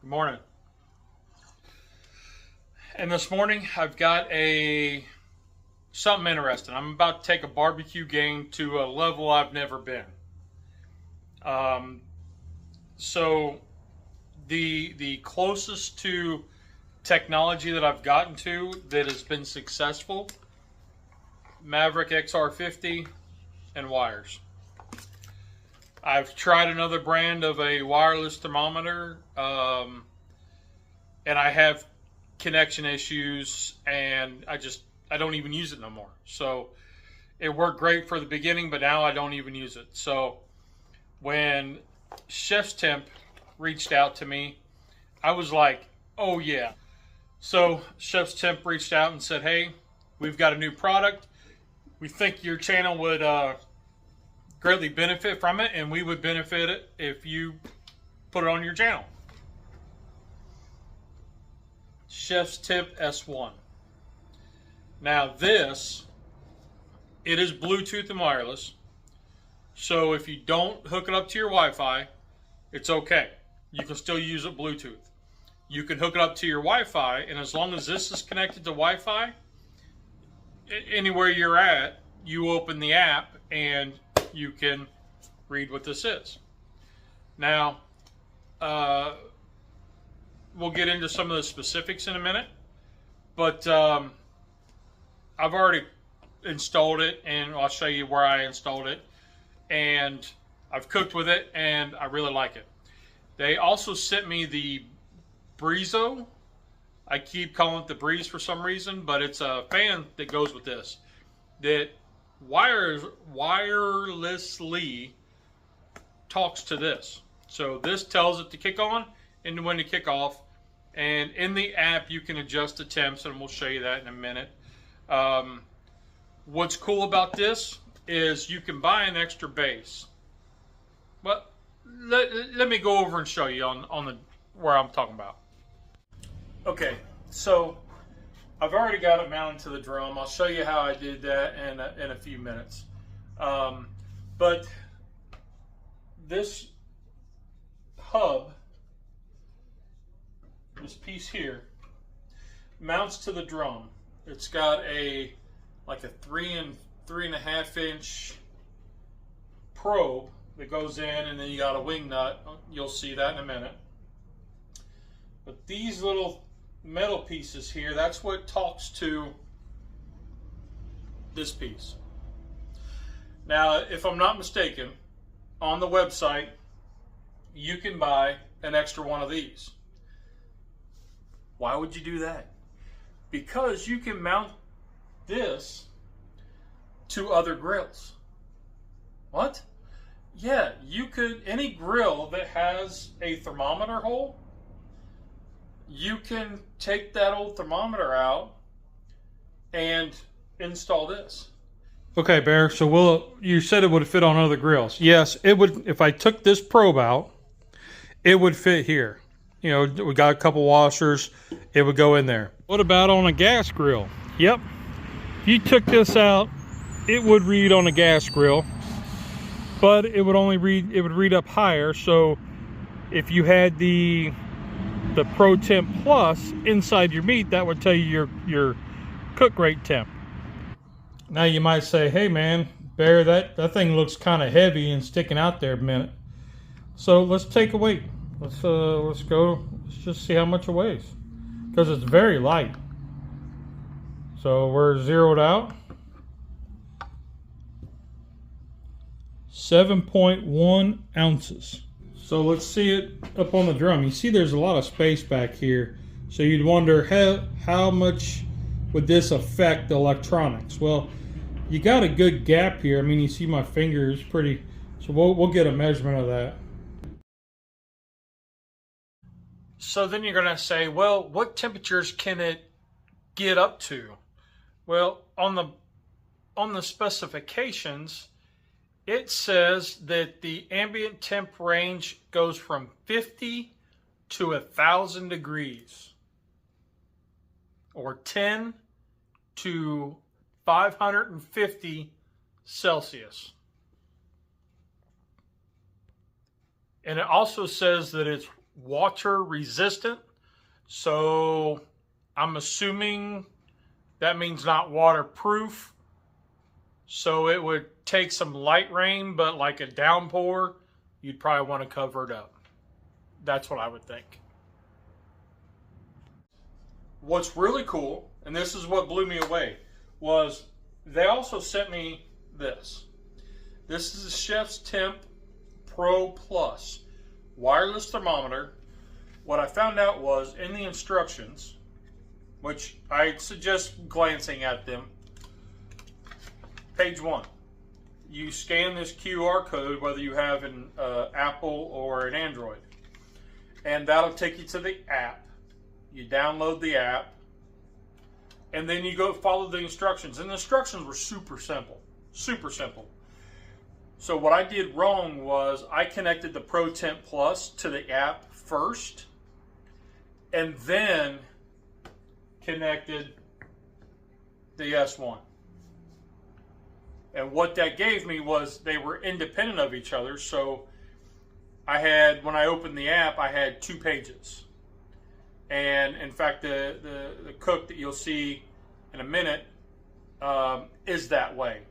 Good morning. And this morning I've got something interesting. I'm about to take a barbecue game to a level I've never been. So the closest to technology that I've gotten to that has been successful, Maverick XR50 and wires. I've tried another brand of a wireless thermometer, and I have connection issues, and I don't even use it no more. So it worked great for the beginning, but now I don't even use it. So when Chefs Temp reached out to me, I was like, oh yeah. So Chefs Temp reached out and said, hey, we've got a new product. We think your channel would greatly benefit from it, and we would benefit it if you put it on your channel. Chefs Temp S1. Now this, it is Bluetooth and wireless. So if you don't hook it up to your Wi-Fi, it's okay. You can still use it Bluetooth. You can hook it up to your Wi-Fi, and as long as this is connected to Wi-Fi, anywhere you're at, you open the app and you can read what this is. Now, we'll get into some of the specifics in a minute, but I've already installed it, and I'll show you where I installed it, and I've cooked with it, and I really like it. They also sent me the Breezo. I keep calling it the Breeze for some reason, but it's a fan that goes with this that wirelessly talks to this. So this tells it to kick on and when to kick off. And in the app, you can adjust the temps, and we'll show you that in a minute. What's cool about this is you can buy an extra base. But let me go over and show you on where I'm talking about. Okay, so I've already got it mounted to the drum. I'll show you how I did that in a few minutes. But this hub, this piece here, mounts to the drum. It's got like a 3.5 inch probe that goes in, and then you got a wing nut. You'll see that in a minute. But these little metal pieces here, that's what talks to this piece. Now, if I'm not mistaken, on the website, you can buy an extra one of these. Why would you do that? Because you can mount this to other grills. What? Yeah, you could, any grill that has a thermometer hole, you can take that old thermometer out and install this. Okay, Bear, so you said it would fit on other grills. Yes, it would. If I took this probe out, it would fit here. You know, we got a couple washers, it would go in there. What about on a gas grill? Yep, if you took this out, it would read on a gas grill, but it would only read, it would read up higher. So if you had the Pro Temp Plus inside your meat, that would tell you your cook rate temp. Now you might say, hey man, Bear, that thing looks kind of heavy and sticking out there a minute. So let's take a weight. Let's go. Let's just see how much it weighs, because it's very light. So we're zeroed out. 7.1 ounces. So let's see it up on the drum. You see there's a lot of space back here. So you'd wonder how much would this affect the electronics? Well, you got a good gap here. I mean, you see my finger is pretty, so we'll get a measurement of that. So then you're gonna say, well, what temperatures can it get up to? Well, on the specifications, it says that the ambient temp range goes from 50 to 1,000 degrees, or 10 to 550 Celsius. And it also says that it's water resistant. So I'm assuming that means not waterproof. So it would take some light rain, but like a downpour, you'd probably want to cover it up. That's what I would think. What's really cool, and this is what blew me away, was they also sent me this. This is the Chefs Temp Pro Plus wireless thermometer. What I found out was in the instructions, which I suggest glancing at them, page 1, you scan this QR code whether you have an Apple or an Android, and that'll take you to the app. You download the app, and then you go follow the instructions. And the instructions were super simple, super simple. So what I did wrong was I connected the Pro Temp Plus to the app first, and then connected the S1. And what that gave me was they were independent of each other. So I had, when I opened the app, I had 2 pages. And in fact, the cook that you'll see in a minute is that way.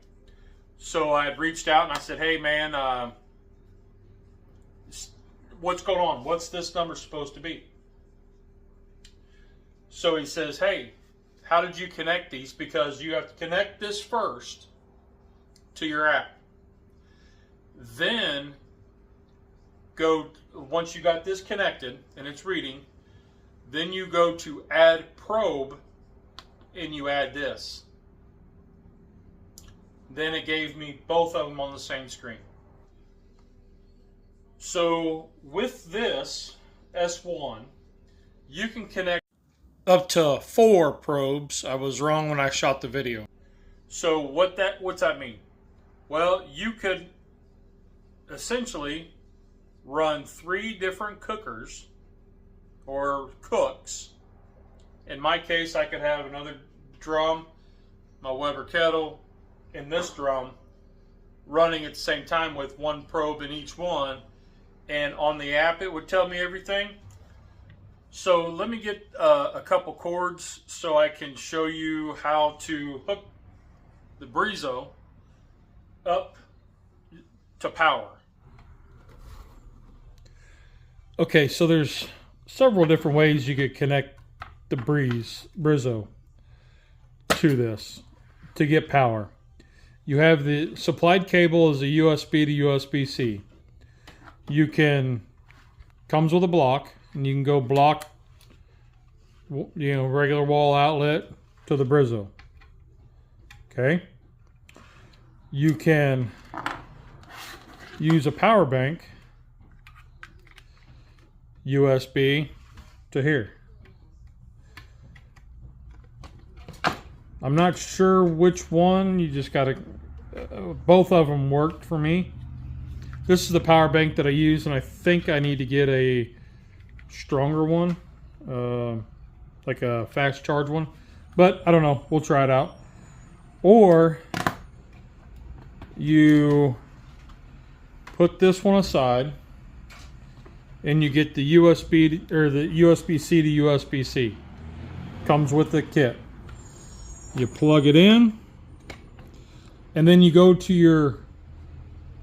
So I had reached out and I said, hey man, what's going on? What's this number supposed to be? So he says, hey, how did you connect these? Because you have to connect this first to your app. Then go, once you got this connected and it's reading, then you go to add probe and you add this. Then it gave me both of them on the same screen. So with this S1, you can connect up to 4 probes. I was wrong when I shot the video. So what's that mean? Well, you could essentially run 3 different cookers or cooks. In my case, I could have another drum, my Weber kettle, and this drum running at the same time with 1 probe in each one. And on the app, it would tell me everything. So let me get a couple cords so I can show you how to hook the Breezo up to power. Okay, so there's several different ways you could connect the Breezo to this to get power. You have the supplied cable as a USB to USB-C. You can, comes with a block, and you can go block, you know, regular wall outlet to the Breezo. Okay. You can use a power bank, USB to here. I'm not sure which one. You just gotta, both of them worked for me. This is the power bank that I use, and I think I need to get a stronger one, like a fast charge one, but I don't know, we'll try it out. Or you put this one aside and you get the USB or the USB-C to USB-C. Comes with the kit. You plug it in, and then you go to your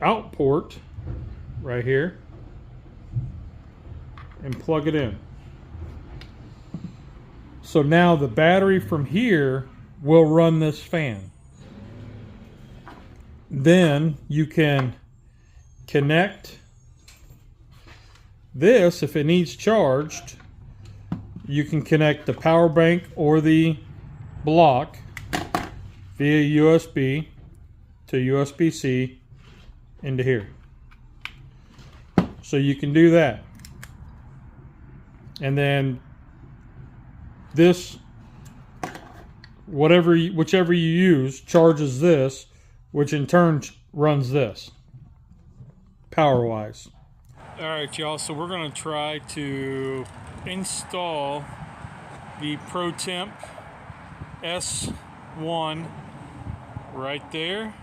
out port right here and plug it in. So now the battery from here will run this fan. Then you can connect this if it needs charged. You can connect the power bank or the block via USB to USB-C into here. So you can do that. And then this, whichever you use, charges this, which in turn runs this, power-wise. All right, y'all, so we're gonna try to install the Pro Temp S1 right there,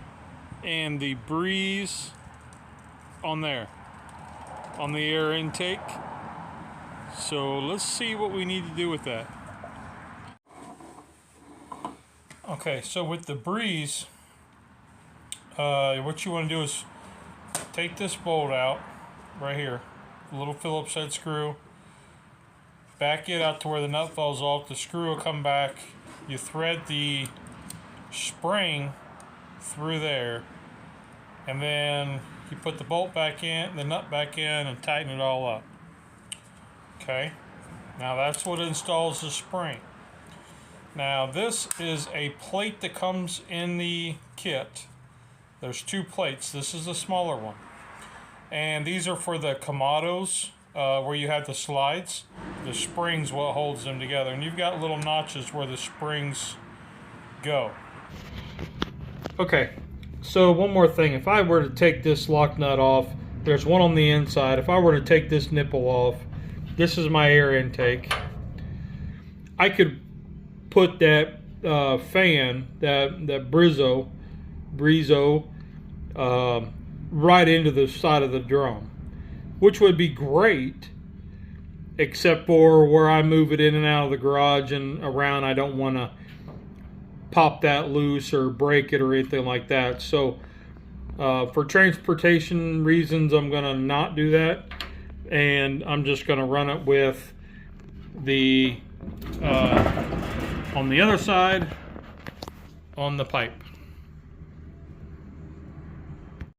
and the Breeze on there, on the air intake. So let's see what we need to do with that. Okay, so with the Breeze, what you want to do is take this bolt out right here, a little Phillips head screw, back it out to where the nut falls off, the screw will come back, you thread the spring through there, and then you put the bolt back in, the nut back in, and tighten it all up. Okay, now that's what installs the spring. Now this is a plate that comes in the kit. There's two plates. This is the smaller one. And these are for the Kamados, where you have the slides. The spring's what holds them together. And you've got little notches where the springs go. Okay, so one more thing. If I were to take this lock nut off, there's one on the inside. If I were to take this nipple off, this is my air intake. I could put that fan, that Breezo, right into the side of the drum, which would be great, except for where I move it in and out of the garage and around. I don't want to pop that loose or break it or anything like that. So for transportation reasons, I'm going to not do that, and I'm just going to run it with the on the other side on the pipe.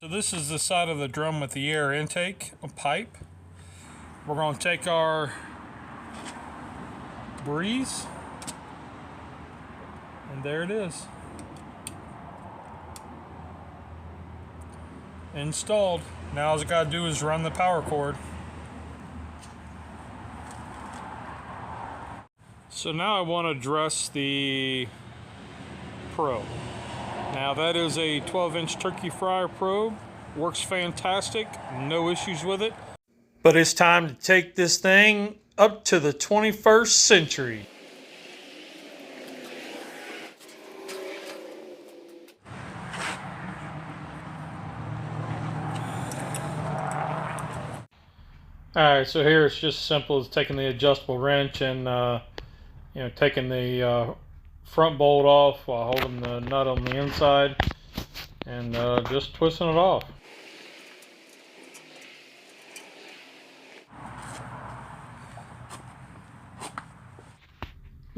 So this is the side of the drum with the air intake pipe. We're going to take our Breeze, and there it is. Installed. Now all I got to do is run the power cord. So now I want to address the probe. Now that is a 12-inch turkey fryer probe. Works fantastic, no issues with it. But it's time to take this thing up to the 21st century. Alright, so here it's just as simple as taking the adjustable wrench and taking the front bolt off while holding the nut on the inside and just twisting it off.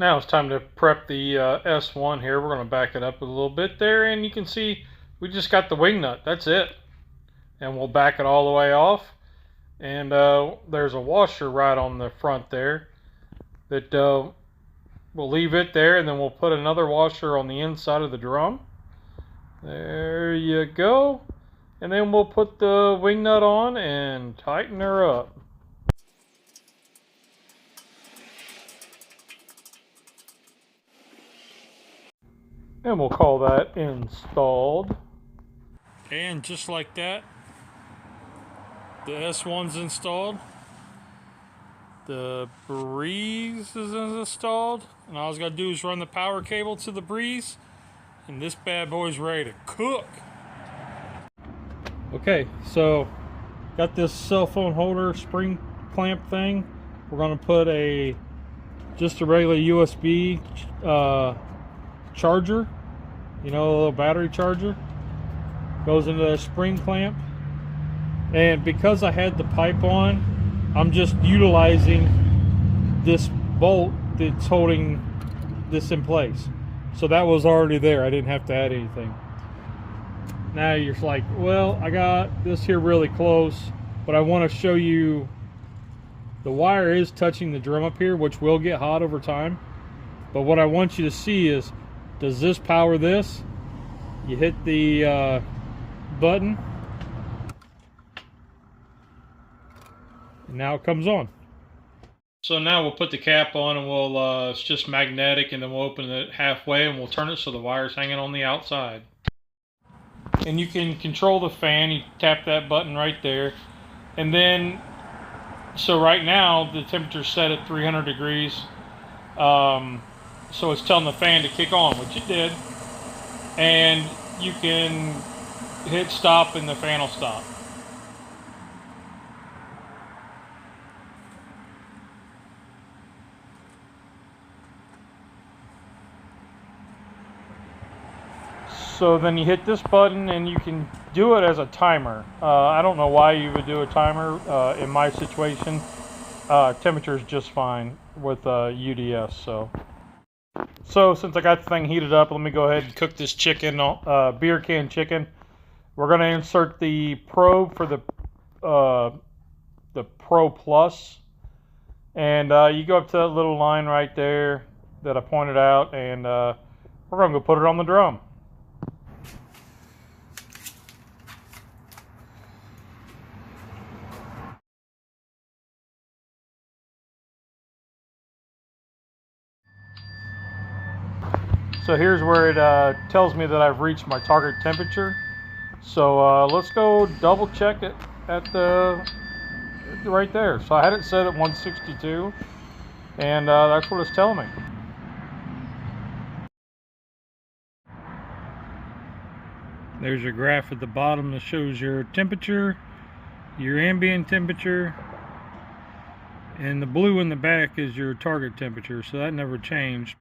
Now it's time to prep the S1 here. We're going to back it up a little bit there, and you can see we just got the wing nut. That's it. And we'll back it all the way off. And there's a washer right on the front there that we'll leave it there, and then we'll put another washer on the inside of the drum. There you go. And then we'll put the wing nut on and tighten her up. And we'll call that installed. And just like that, the S1's installed. The Breeze is installed. And all I got to do is run the power cable to the Breeze. And this bad boy's ready to cook. Okay, so got this cell phone holder spring clamp thing. We're going to put just a regular USB charger, a little battery charger, goes into the spring clamp. And because I had the pipe on, I'm just utilizing this bolt that's holding this in place. So that was already there. I didn't have to add anything. Now you're like, well, I got this here really close, but I want to show you the wire is touching the drum up here, which will get hot over time. But what I want you to see is, does this power this? You hit the button, and now it comes on. So now we'll put the cap on, and it's just magnetic, and then we'll open it halfway and we'll turn it so the wire's hanging on the outside. And you can control the fan. You tap that button right there, and then so right now the temperature's set at 300 degrees. So it's telling the fan to kick on, which it did. And you can hit stop and the fan will stop. So then you hit this button and you can do it as a timer. I don't know why you would do a timer. In my situation, temperature is just fine with UDS. So since I got the thing heated up, let me go ahead and cook this chicken, beer can chicken. We're going to insert the probe for the Pro Plus. And you go up to that little line right there that I pointed out, and we're going to go put it on the drum. So here's where it tells me that I've reached my target temperature. So let's go double check it at right there. So I had it set at 162, and that's what it's telling me. There's your graph at the bottom that shows your temperature, your ambient temperature, and the blue in the back is your target temperature, so that never changed.